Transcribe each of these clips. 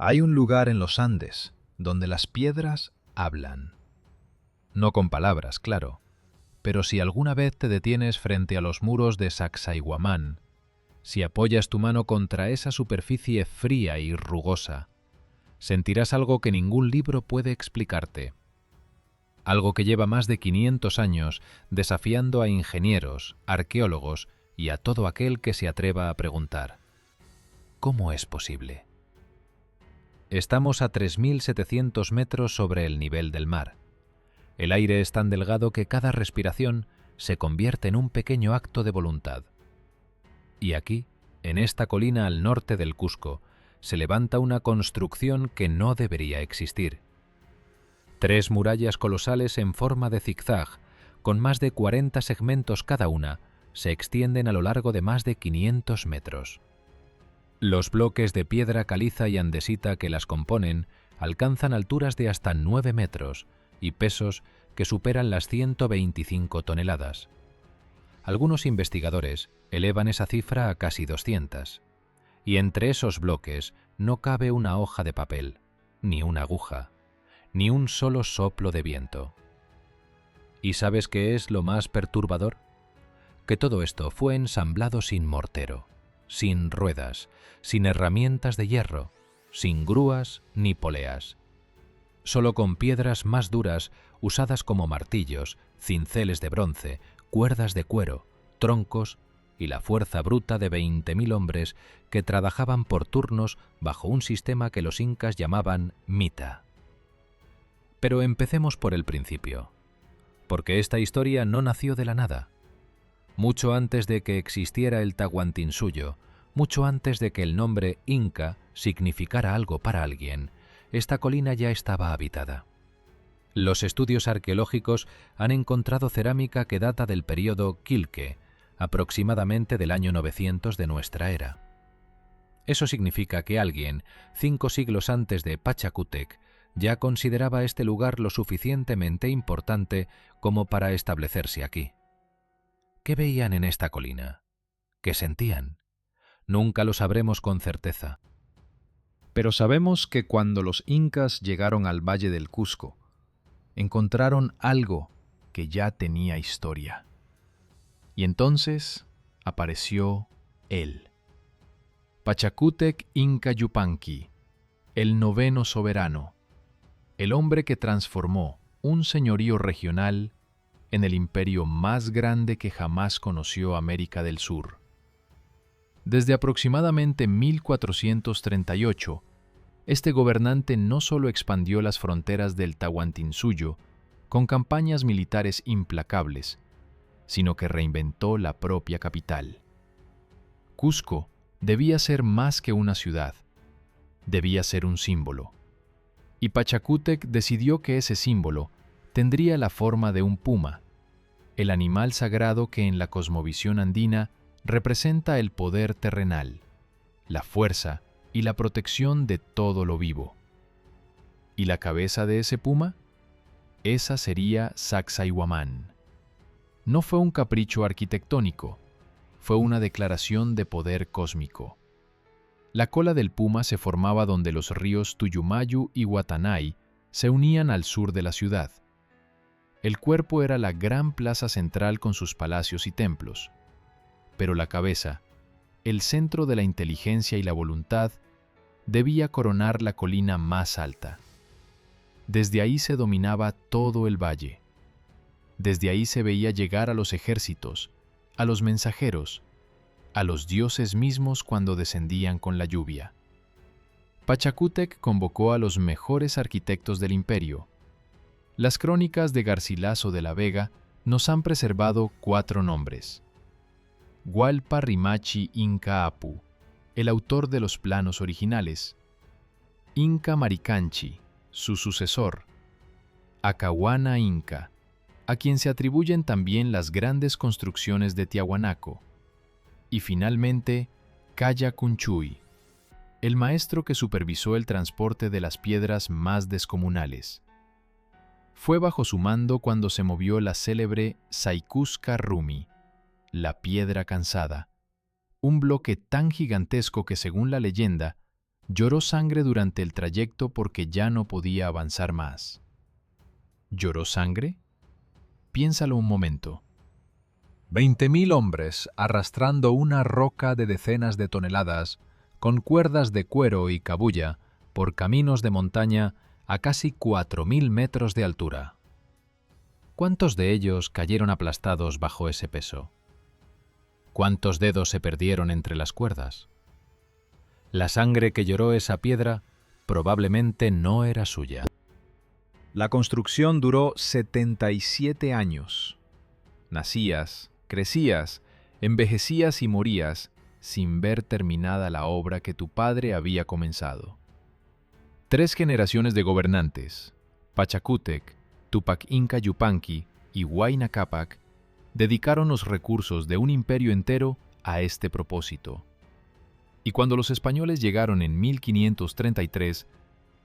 Hay un lugar en los Andes donde las piedras hablan. No con palabras, claro, pero si alguna vez te detienes frente a los muros de Sacsayhuamán, si apoyas tu mano contra esa superficie fría y rugosa, sentirás algo que ningún libro puede explicarte. Algo que lleva más de 500 años desafiando a ingenieros, arqueólogos y a todo aquel que se atreva a preguntar: ¿cómo es posible? Estamos a 3.700 metros sobre el nivel del mar. El aire es tan delgado que cada respiración se convierte en un pequeño acto de voluntad. Y aquí, en esta colina al norte del Cusco, se levanta una construcción que no debería existir. 3 murallas colosales en forma de zigzag, con más de 40 segmentos cada una, se extienden a lo largo de más de 500 metros. Los bloques de piedra caliza y andesita que las componen alcanzan alturas de hasta 9 metros y pesos que superan las 125 toneladas. Algunos investigadores elevan esa cifra a casi 200. Y entre esos bloques no cabe una hoja de papel, ni una aguja, ni un solo soplo de viento. ¿Y sabes qué es lo más perturbador? Que todo esto fue ensamblado sin mortero, sin ruedas, sin herramientas de hierro, sin grúas ni poleas. Solo con piedras más duras usadas como martillos, cinceles de bronce, cuerdas de cuero, troncos y la fuerza bruta de 20.000 hombres que trabajaban por turnos bajo un sistema que los incas llamaban mita. Pero empecemos por el principio, porque esta historia no nació de la nada. Mucho antes de que existiera el Tahuantinsuyo, mucho antes de que el nombre Inca significara algo para alguien, esta colina ya estaba habitada. Los estudios arqueológicos han encontrado cerámica que data del período Quilque, aproximadamente del año 900 de nuestra era. Eso significa que alguien, 5 siglos antes de Pachacútec, ya consideraba este lugar lo suficientemente importante como para establecerse aquí. ¿Qué veían en esta colina? ¿Qué sentían? Nunca lo sabremos con certeza. Pero sabemos que cuando los incas llegaron al Valle del Cusco, encontraron algo que ya tenía historia. Y entonces apareció él. Pachacútec Inca Yupanqui, el 9º soberano, el hombre que transformó un señorío regional en el imperio más grande que jamás conoció América del Sur. Desde aproximadamente 1438, este gobernante no solo expandió las fronteras del Tahuantinsuyo con campañas militares implacables, sino que reinventó la propia capital. Cusco debía ser más que una ciudad, debía ser un símbolo. Y Pachacútec decidió que ese símbolo tendría la forma de un puma, el animal sagrado que en la cosmovisión andina representa el poder terrenal, la fuerza y la protección de todo lo vivo. ¿Y la cabeza de ese puma? Esa sería Sacsayhuamán. No fue un capricho arquitectónico, fue una declaración de poder cósmico. La cola del puma se formaba donde los ríos Tuyumayu y Guatanay se unían al sur de la ciudad. El cuerpo era la gran plaza central con sus palacios y templos, pero la cabeza, el centro de la inteligencia y la voluntad, debía coronar la colina más alta. Desde ahí se dominaba todo el valle. Desde ahí se veía llegar a los ejércitos, a los mensajeros, a los dioses mismos cuando descendían con la lluvia. Pachacútec convocó a los mejores arquitectos del imperio. Las crónicas de Garcilaso de la Vega nos han preservado 4 nombres. Hualpa Rimachi Inca Apu, el autor de los planos originales. Inca Maricanchi, su sucesor. Acahuana Inca, a quien se atribuyen también las grandes construcciones de Tiahuanaco. Y finalmente, Calla Cunchuy, el maestro que supervisó el transporte de las piedras más descomunales. Fue bajo su mando cuando se movió la célebre Saikuska Rumi, la piedra cansada, un bloque tan gigantesco que, según la leyenda, Lloró sangre durante el trayecto porque ya no podía avanzar más. ¿Lloró sangre? Piénsalo un momento. 20.000 hombres arrastrando una roca de decenas de toneladas, con cuerdas de cuero y cabuya, por caminos de montaña a casi 4.000 metros de altura. ¿Cuántos de ellos cayeron aplastados bajo ese peso? ¿Cuántos dedos se perdieron entre las cuerdas? La sangre que lloró esa piedra probablemente no era suya. La construcción duró 77 años. Nacías, crecías, envejecías y morías sin ver terminada la obra que tu padre había comenzado. 3 generaciones de gobernantes, Pachacútec, Tupac Inca Yupanqui y Huayna Cápac, dedicaron los recursos de un imperio entero a este propósito. Y cuando los españoles llegaron en 1533,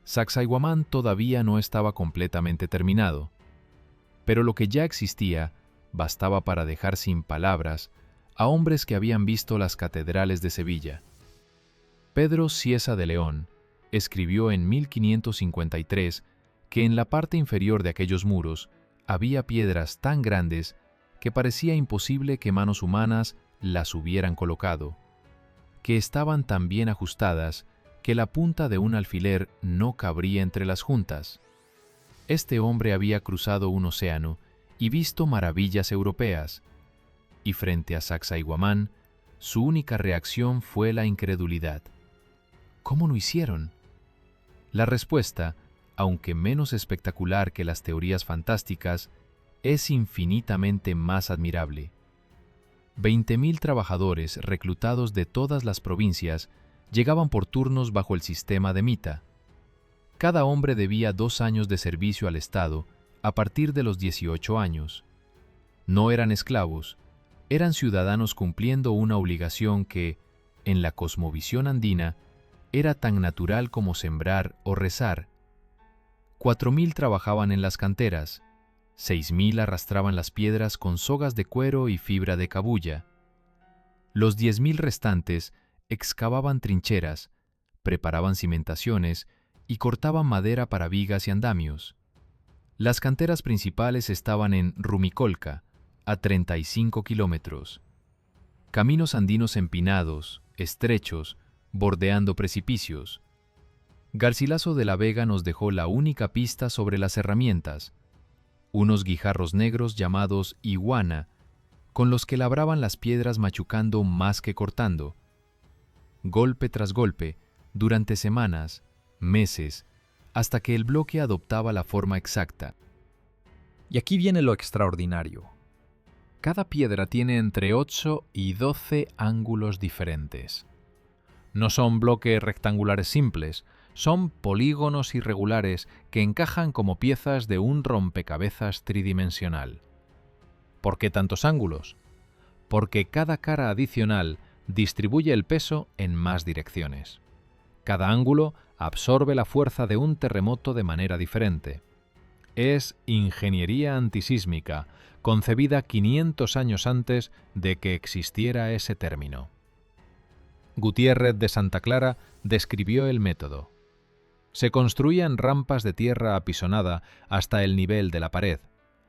Sacsayhuamán todavía no estaba completamente terminado, pero lo que ya existía bastaba para dejar sin palabras a hombres que habían visto las catedrales de Sevilla. Pedro Cieza de León escribió en 1553 que en la parte inferior de aquellos muros había piedras tan grandes que parecía imposible que manos humanas las hubieran colocado, que estaban tan bien ajustadas que la punta de un alfiler no cabría entre las juntas. Este hombre había cruzado un océano y visto maravillas europeas, y frente a Sacsayhuamán, su única reacción fue la incredulidad. ¿Cómo lo hicieron? La respuesta, aunque menos espectacular que las teorías fantásticas, es infinitamente más admirable. 20.000 trabajadores reclutados de todas las provincias llegaban por turnos bajo el sistema de mita. Cada hombre debía 2 años de servicio al Estado a partir de los 18 años. No eran esclavos, eran ciudadanos cumpliendo una obligación que, en la cosmovisión andina, era tan natural como sembrar o rezar. 4.000 trabajaban en las canteras, 6.000 arrastraban las piedras con sogas de cuero y fibra de cabuya. Los 10.000 restantes excavaban trincheras, preparaban cimentaciones y cortaban madera para vigas y andamios. Las canteras principales estaban en Rumicolca, a 35 kilómetros. Caminos andinos empinados, estrechos, bordeando precipicios. Garcilaso de la Vega nos dejó la única pista sobre las herramientas, unos guijarros negros llamados iguana, con los que labraban las piedras machucando más que cortando. Golpe tras golpe, durante semanas, meses, hasta que el bloque adoptaba la forma exacta. Y aquí viene lo extraordinario. Cada piedra tiene entre 8 y 12 ángulos diferentes. No son bloques rectangulares simples, son polígonos irregulares que encajan como piezas de un rompecabezas tridimensional. ¿Por qué tantos ángulos? Porque cada cara adicional distribuye el peso en más direcciones. Cada ángulo absorbe la fuerza de un terremoto de manera diferente. Es ingeniería antisísmica, concebida 500 años antes de que existiera ese término. Gutiérrez de Santa Clara describió el método. Se construían rampas de tierra apisonada hasta el nivel de la pared.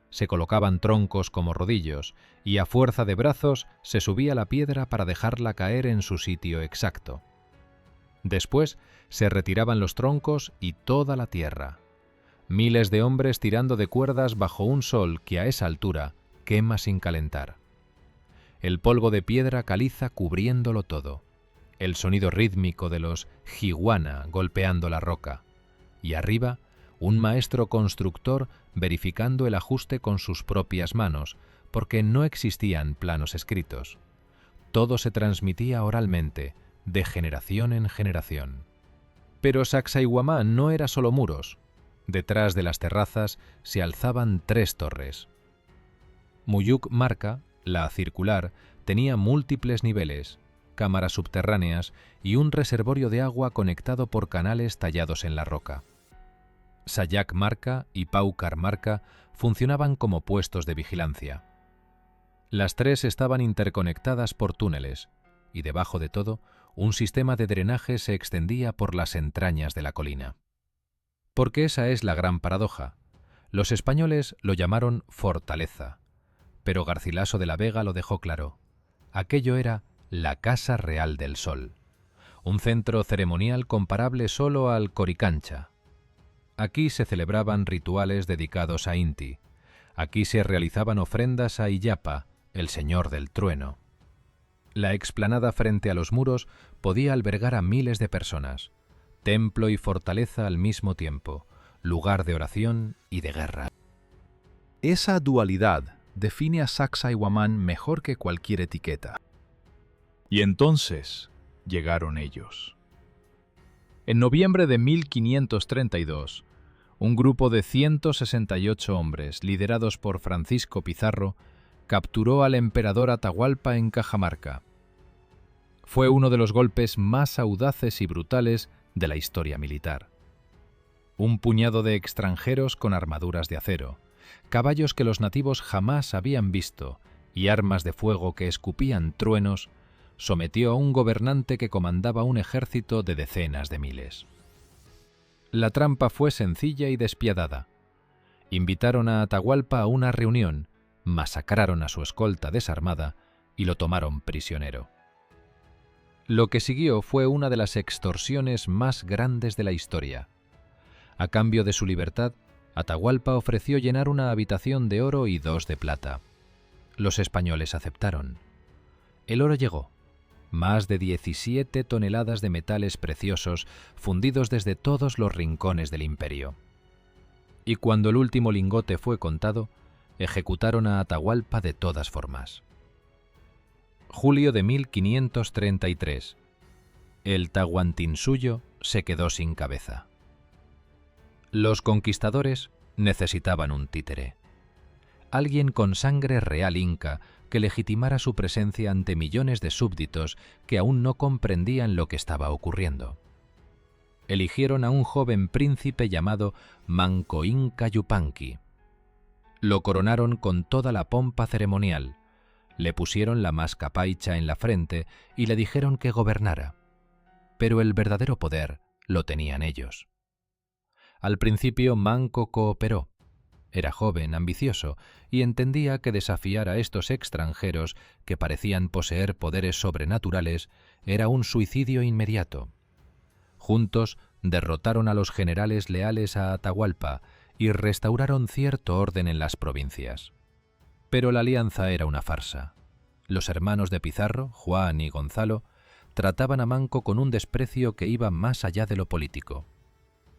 Se colocaban troncos como rodillos y a fuerza de brazos se subía la piedra para dejarla caer en su sitio exacto. Después se retiraban los troncos y toda la tierra. Miles de hombres tirando de cuerdas bajo un sol que a esa altura quema sin calentar. El polvo de piedra caliza cubriéndolo todo. El sonido rítmico de los jiguana golpeando la roca. Y arriba, un maestro constructor verificando el ajuste con sus propias manos, porque no existían planos escritos. Todo se transmitía oralmente, de generación en generación. Pero Sacsayhuamán no era solo muros. Detrás de las terrazas se alzaban 3 torres. Muyuc Marca, la circular, tenía múltiples niveles, cámaras subterráneas y un reservorio de agua conectado por canales tallados en la roca. Sayac Marca y Paucar Marca funcionaban como puestos de vigilancia. Las 3 estaban interconectadas por túneles, y debajo de todo, un sistema de drenaje se extendía por las entrañas de la colina. Porque esa es la gran paradoja. Los españoles lo llamaron fortaleza, pero Garcilaso de la Vega lo dejó claro. Aquello era la Casa Real del Sol, un centro ceremonial comparable solo al Coricancha. Aquí se celebraban rituales dedicados a Inti. Aquí se realizaban ofrendas a Illapa, el señor del trueno. La explanada frente a los muros podía albergar a miles de personas. Templo y fortaleza al mismo tiempo, lugar de oración y de guerra. Esa dualidad define a Sacsayhuamán mejor que cualquier etiqueta. Y entonces llegaron ellos. En noviembre de 1532, un grupo de 168 hombres, liderados por Francisco Pizarro, capturó al emperador Atahualpa en Cajamarca. Fue uno de los golpes más audaces y brutales de la historia militar. Un puñado de extranjeros con armaduras de acero, caballos que los nativos jamás habían visto y armas de fuego que escupían truenos, sometió a un gobernante que comandaba un ejército de decenas de miles. La trampa fue sencilla y despiadada. Invitaron a Atahualpa a una reunión, masacraron a su escolta desarmada y lo tomaron prisionero. Lo que siguió fue una de las extorsiones más grandes de la historia. A cambio de su libertad, Atahualpa ofreció llenar una habitación de oro y 2 de plata. Los españoles aceptaron. El oro llegó. Más de 17 toneladas de metales preciosos fundidos desde todos los rincones del imperio. Y cuando el último lingote fue contado, ejecutaron a Atahualpa de todas formas. Julio de 1533. El Tahuantinsuyo se quedó sin cabeza. Los conquistadores necesitaban un títere. Alguien con sangre real inca que legitimara su presencia ante millones de súbditos que aún no comprendían lo que estaba ocurriendo. Eligieron a un joven príncipe llamado Manco Inca Yupanqui. Lo coronaron con toda la pompa ceremonial, le pusieron la mascapaicha en la frente y le dijeron que gobernara. Pero el verdadero poder lo tenían ellos. Al principio Manco cooperó. Era joven, ambicioso, y entendía que desafiar a estos extranjeros que parecían poseer poderes sobrenaturales era un suicidio inmediato. Juntos derrotaron a los generales leales a Atahualpa y restauraron cierto orden en las provincias. Pero la alianza era una farsa. Los hermanos de Pizarro, Juan y Gonzalo, trataban a Manco con un desprecio que iba más allá de lo político.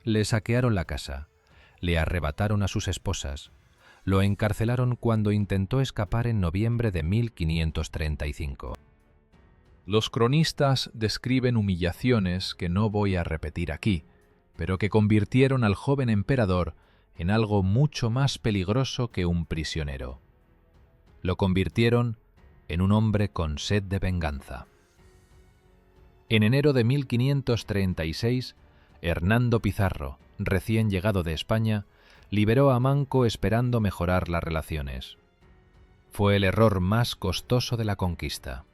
Le saquearon la casa, le arrebataron a sus esposas, lo encarcelaron cuando intentó escapar en noviembre de 1535. Los cronistas describen humillaciones que no voy a repetir aquí, pero que convirtieron al joven emperador en algo mucho más peligroso que un prisionero. Lo convirtieron en un hombre con sed de venganza. En enero de 1536, Hernando Pizarro, recién llegado de España, liberó a Manco esperando mejorar las relaciones. Fue el error más costoso de la conquista.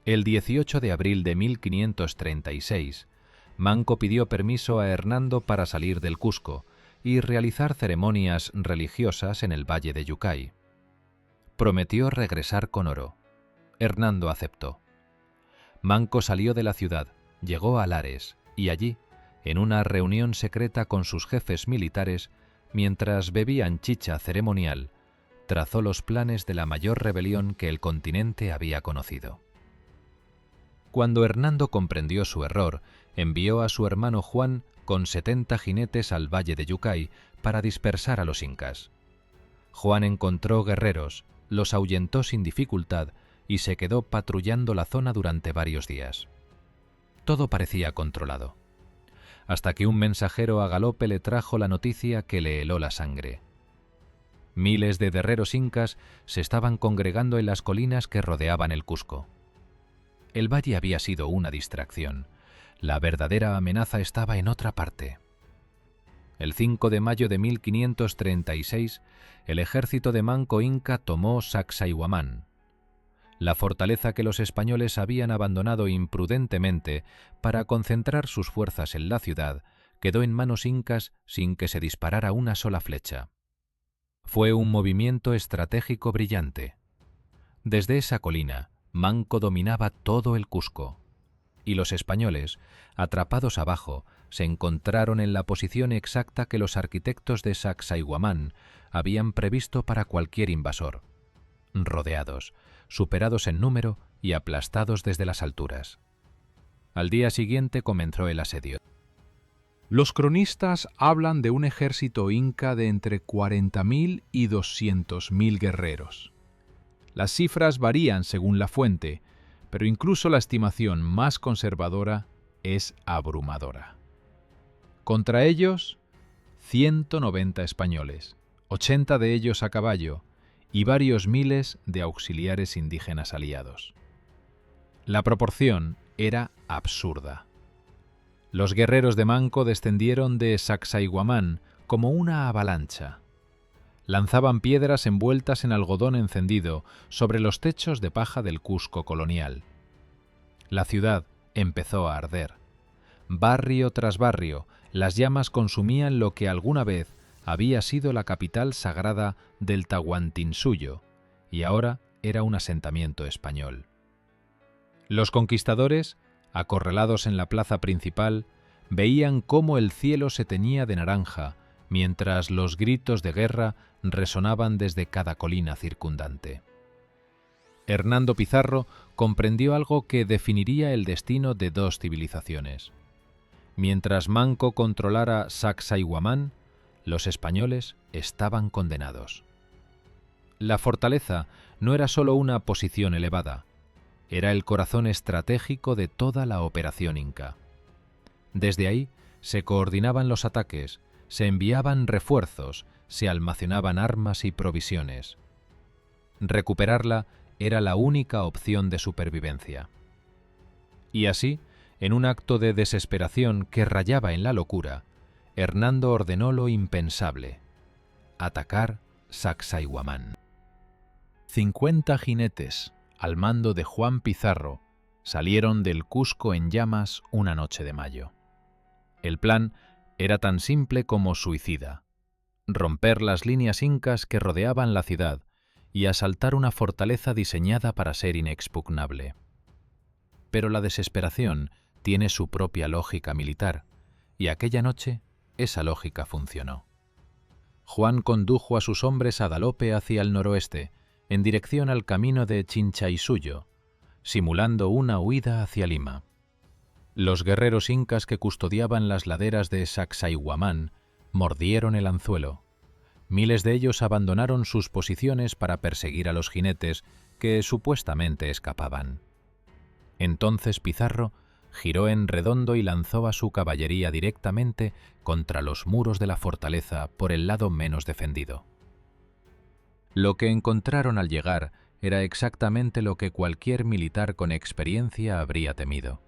El 18 de abril de 1536, Manco pidió permiso a Hernando para salir del Cusco y realizar ceremonias religiosas en el valle de Yucay. Prometió regresar con oro. Hernando aceptó. Manco salió de la ciudad, llegó a Lares y allí, en una reunión secreta con sus jefes militares, mientras bebían chicha ceremonial, trazó los planes de la mayor rebelión que el continente había conocido. Cuando Hernando comprendió su error, envió a su hermano Juan con 70 jinetes al valle de Yucay para dispersar a los incas. Juan encontró guerreros, los ahuyentó sin dificultad y se quedó patrullando la zona durante varios días. Todo parecía controlado, hasta que un mensajero a galope le trajo la noticia que le heló la sangre. Miles de guerreros incas se estaban congregando en las colinas que rodeaban el Cusco. El valle había sido una distracción. La verdadera amenaza estaba en otra parte. El 5 de mayo de 1536, el ejército de Manco Inca tomó Sacsayhuamán. La fortaleza que los españoles habían abandonado imprudentemente para concentrar sus fuerzas en la ciudad quedó en manos incas sin que se disparara una sola flecha. Fue un movimiento estratégico brillante. Desde esa colina, Manco dominaba todo el Cusco, y los españoles, atrapados abajo, se encontraron en la posición exacta que los arquitectos de Sacsayhuamán habían previsto para cualquier invasor: rodeados, superados en número y aplastados desde las alturas. Al día siguiente comenzó el asedio. Los cronistas hablan de un ejército inca de entre 40.000 y 200.000 guerreros. Las cifras varían según la fuente, pero incluso la estimación más conservadora es abrumadora. Contra ellos, 190 españoles, 80 de ellos a caballo, y varios miles de auxiliares indígenas aliados. La proporción era absurda. Los guerreros de Manco descendieron de Sacsayhuamán como una avalancha. Lanzaban piedras envueltas en algodón encendido sobre los techos de paja del Cusco colonial. La ciudad empezó a arder. Barrio tras barrio, las llamas consumían lo que alguna vez había sido la capital sagrada del Tahuantinsuyo, y ahora era un asentamiento español. Los conquistadores, acorralados en la plaza principal, veían cómo el cielo se teñía de naranja, mientras los gritos de guerra resonaban desde cada colina circundante. Hernando Pizarro comprendió algo que definiría el destino de dos civilizaciones. Mientras Manco controlara Sacsayhuamán, los españoles estaban condenados. La fortaleza no era solo una posición elevada, era el corazón estratégico de toda la operación inca. Desde ahí se coordinaban los ataques, se enviaban refuerzos, se almacenaban armas y provisiones. Recuperarla era la única opción de supervivencia. Y así, en un acto de desesperación que rayaba en la locura, Hernando ordenó lo impensable: atacar Sacsayhuamán. 50 jinetes, al mando de Juan Pizarro, salieron del Cusco en llamas una noche de mayo. El plan era tan simple como suicida: romper las líneas incas que rodeaban la ciudad y asaltar una fortaleza diseñada para ser inexpugnable. Pero la desesperación tiene su propia lógica militar, y aquella noche esa lógica funcionó. Juan condujo a sus hombres a galope hacia el noroeste, en dirección al camino de Chinchaysuyo, simulando una huida hacia Lima. Los guerreros incas que custodiaban las laderas de Sacsayhuamán mordieron el anzuelo. Miles de ellos abandonaron sus posiciones para perseguir a los jinetes que supuestamente escapaban. Entonces Pizarro giró en redondo y lanzó a su caballería directamente contra los muros de la fortaleza por el lado menos defendido. Lo que encontraron al llegar era exactamente lo que cualquier militar con experiencia habría temido.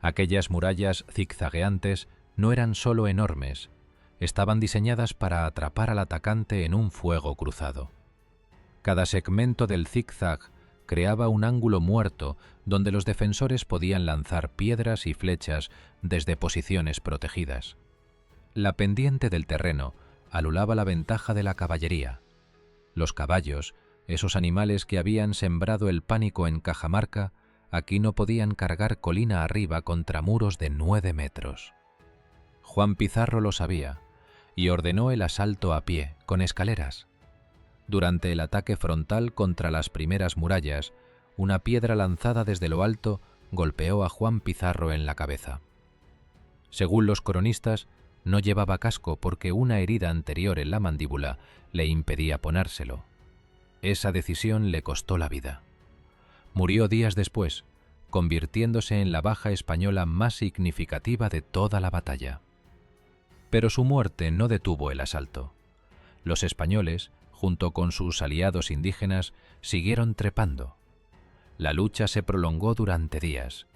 Aquellas murallas zigzagueantes no eran solo enormes, estaban diseñadas para atrapar al atacante en un fuego cruzado. Cada segmento del zigzag creaba un ángulo muerto donde los defensores podían lanzar piedras y flechas desde posiciones protegidas. La pendiente del terreno anulaba la ventaja de la caballería. Los caballos, esos animales que habían sembrado el pánico en Cajamarca, aquí no podían cargar colina arriba contra muros de 9 metros. Juan Pizarro lo sabía y ordenó el asalto a pie, con escaleras. Durante el ataque frontal contra las primeras murallas, una piedra lanzada desde lo alto golpeó a Juan Pizarro en la cabeza. Según los cronistas, no llevaba casco porque una herida anterior en la mandíbula le impedía ponérselo. Esa decisión le costó la vida. Murió días después, convirtiéndose en la baja española más significativa de toda la batalla. Pero su muerte no detuvo el asalto. Los españoles, junto con sus aliados indígenas, siguieron trepando. La lucha se prolongó durante días.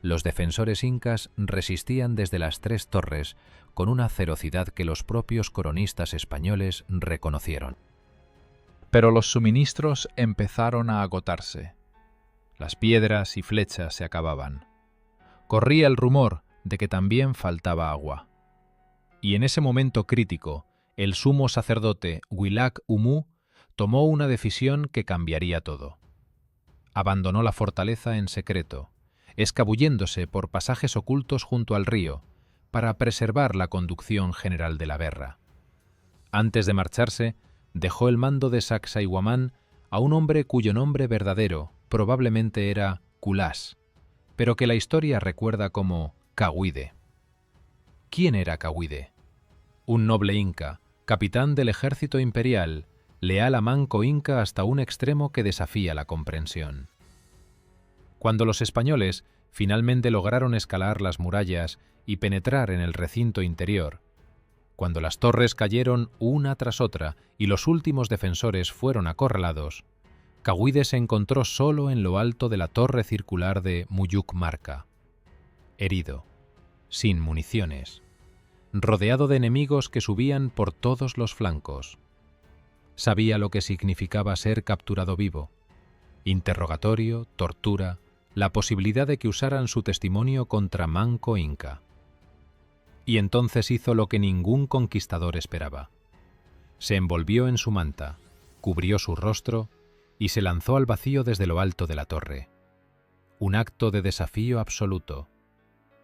Los defensores incas resistían desde las 3 torres con una ferocidad que los propios cronistas españoles reconocieron. Pero los suministros empezaron a agotarse. Las piedras y flechas se acababan. Corría el rumor de que también faltaba agua. Y en ese momento crítico, el sumo sacerdote Wilac Umu tomó una decisión que cambiaría todo. Abandonó la fortaleza en secreto, escabulléndose por pasajes ocultos junto al río, para preservar la conducción general de la guerra. Antes de marcharse, dejó el mando de Sacsayhuamán a un hombre cuyo nombre verdadero probablemente era Kulas, pero que la historia recuerda como Cahuide. ¿Quién era Cahuide? Un noble inca, capitán del ejército imperial, leal a Manco Inca hasta un extremo que desafía la comprensión. Cuando los españoles finalmente lograron escalar las murallas y penetrar en el recinto interior, cuando las torres cayeron una tras otra y los últimos defensores fueron acorralados, Cahuide se encontró solo en lo alto de la torre circular de Muyuk Marca, herido, sin municiones, rodeado de enemigos que subían por todos los flancos. Sabía lo que significaba ser capturado vivo: interrogatorio, tortura, la posibilidad de que usaran su testimonio contra Manco Inca. Y entonces hizo lo que ningún conquistador esperaba. Se envolvió en su manta, cubrió su rostro y se lanzó al vacío desde lo alto de la torre. Un acto de desafío absoluto,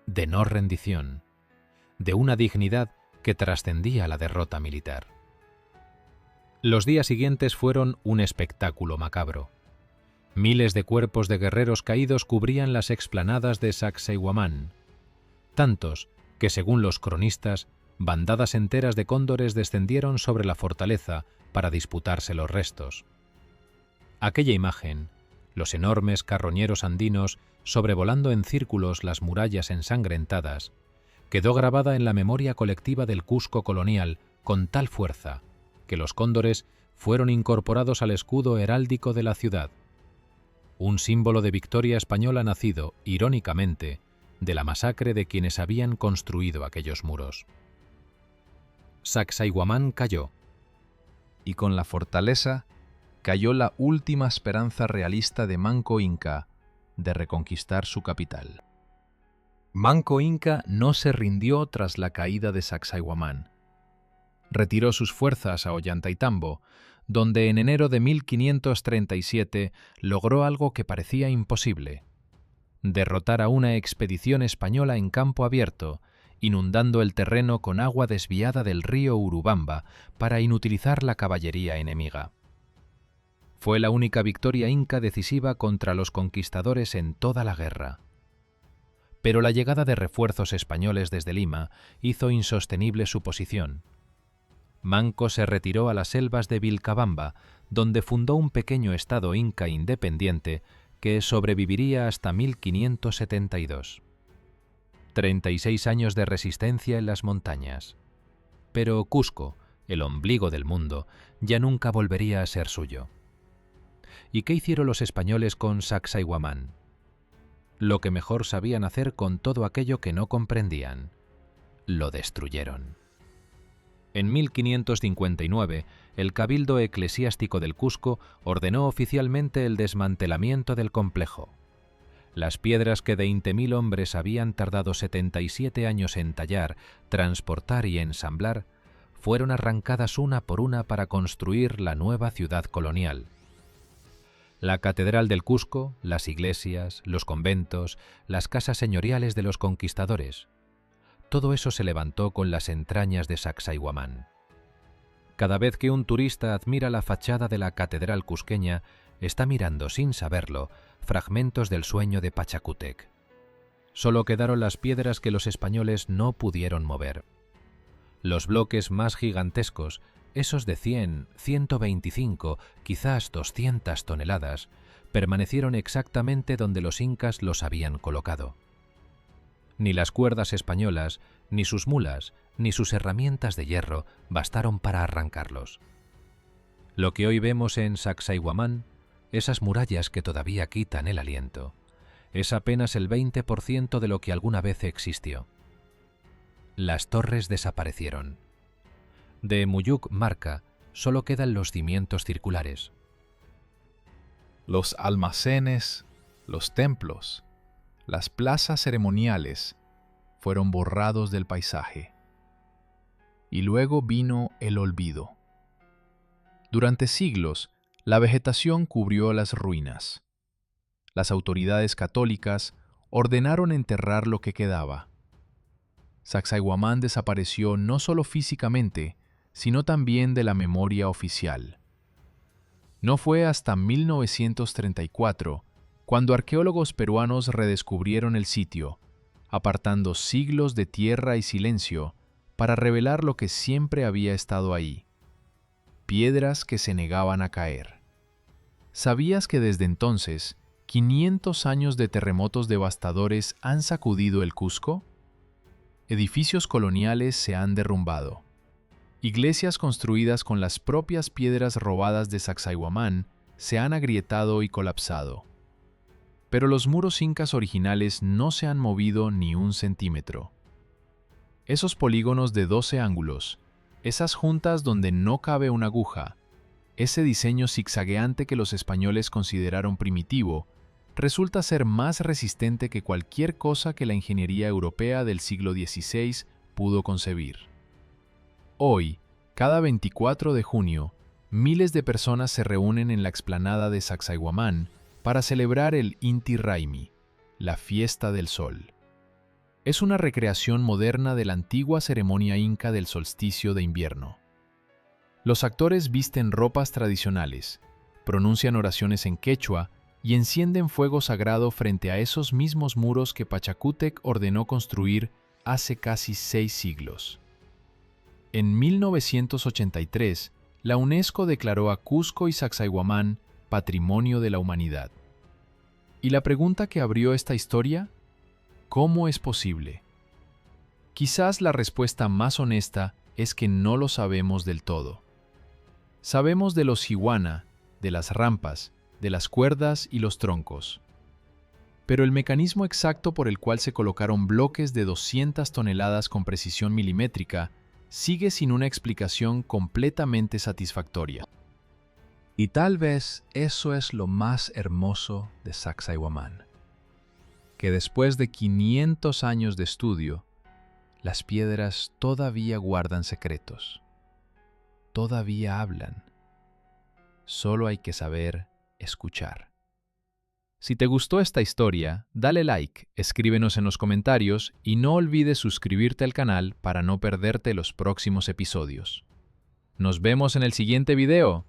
de no rendición, de una dignidad que trascendía la derrota militar. Los días siguientes fueron un espectáculo macabro. Miles de cuerpos de guerreros caídos cubrían las explanadas de Sacsayhuamán, tantos que, según los cronistas, bandadas enteras de cóndores descendieron sobre la fortaleza para disputarse los restos. Aquella imagen, los enormes carroñeros andinos sobrevolando en círculos las murallas ensangrentadas, quedó grabada en la memoria colectiva del Cusco colonial con tal fuerza que los cóndores fueron incorporados al escudo heráldico de la ciudad, un símbolo de victoria española nacido, irónicamente, de la masacre de quienes habían construido aquellos muros. Sacsayhuamán cayó, y con la fortaleza cayó la última esperanza realista de Manco Inca de reconquistar su capital. Manco Inca no se rindió tras la caída de Sacsayhuamán. Retiró sus fuerzas a Ollantaytambo, donde en enero de 1537 logró algo que parecía imposible: derrotar a una expedición española en campo abierto, inundando el terreno con agua desviada del río Urubamba para inutilizar la caballería enemiga. Fue la única victoria inca decisiva contra los conquistadores en toda la guerra. Pero la llegada de refuerzos españoles desde Lima hizo insostenible su posición. Manco se retiró a las selvas de Vilcabamba, donde fundó un pequeño estado inca independiente que sobreviviría hasta 1572. 36 años de resistencia en las montañas. Pero Cusco, el ombligo del mundo, ya nunca volvería a ser suyo. ¿Y qué hicieron los españoles con Sacsayhuamán? Lo que mejor sabían hacer con todo aquello que no comprendían: lo destruyeron. En 1559, el Cabildo Eclesiástico del Cusco ordenó oficialmente el desmantelamiento del complejo. Las piedras que 20.000 hombres habían tardado 77 años en tallar, transportar y ensamblar, fueron arrancadas una por una para construir la nueva ciudad colonial. La Catedral del Cusco, las iglesias, los conventos, las casas señoriales de los conquistadores, todo eso se levantó con las entrañas de Sacsayhuamán. Cada vez que un turista admira la fachada de la catedral cusqueña, está mirando, sin saberlo, fragmentos del sueño de Pachacútec. Solo quedaron las piedras que los españoles no pudieron mover. Los bloques más gigantescos, esos de 100, 125, quizás 200 toneladas, permanecieron exactamente donde los incas los habían colocado. Ni las cuerdas españolas, ni sus mulas, ni sus herramientas de hierro bastaron para arrancarlos. Lo que hoy vemos en Sacsayhuamán, esas murallas que todavía quitan el aliento, es apenas el 20% de lo que alguna vez existió. Las torres desaparecieron. De Muyuk Marca solo quedan los cimientos circulares. Los almacenes los templos, las plazas ceremoniales fueron borrados del paisaje. Y luego vino el olvido. Durante siglos, la vegetación cubrió las ruinas. Las autoridades católicas ordenaron enterrar lo que quedaba. Sacsayhuamán desapareció no solo físicamente, sino también de la memoria oficial. No fue hasta 1934 cuando arqueólogos peruanos redescubrieron el sitio, apartando siglos de tierra y silencio para revelar lo que siempre había estado ahí: piedras que se negaban a caer. ¿Sabías que desde entonces 500 años de terremotos devastadores han sacudido el Cusco? Edificios coloniales se han derrumbado. Iglesias construidas con las propias piedras robadas de Sacsayhuamán se han agrietado y colapsado. Pero los muros incas originales no se han movido ni un centímetro. Esos polígonos de 12 ángulos, esas juntas donde no cabe una aguja, ese diseño zigzagueante que los españoles consideraron primitivo, resulta ser más resistente que cualquier cosa que la ingeniería europea del siglo XVI pudo concebir. Hoy, cada 24 de junio, miles de personas se reúnen en la explanada de Sacsayhuamán para celebrar el Inti Raymi, la fiesta del sol. Es una recreación moderna de la antigua ceremonia inca del solsticio de invierno. Los actores visten ropas tradicionales, pronuncian oraciones en quechua y encienden fuego sagrado frente a esos mismos muros que Pachacútec ordenó construir hace casi 6 siglos. En 1983, la UNESCO declaró a Cusco y Sacsayhuamán Patrimonio de la Humanidad. ¿Y la pregunta que abrió esta historia? ¿Cómo es posible? Quizás la respuesta más honesta es que no lo sabemos del todo. Sabemos de los Hiwana, de las rampas, de las cuerdas y los troncos. Pero el mecanismo exacto por el cual se colocaron bloques de 200 toneladas con precisión milimétrica sigue sin una explicación completamente satisfactoria. Y tal vez eso es lo más hermoso de Sacsayhuamán, que después de 500 años de estudio, las piedras todavía guardan secretos, todavía hablan. Solo hay que saber escuchar. Si te gustó esta historia, dale like, escríbenos en los comentarios y no olvides suscribirte al canal para no perderte los próximos episodios. Nos vemos en el siguiente video.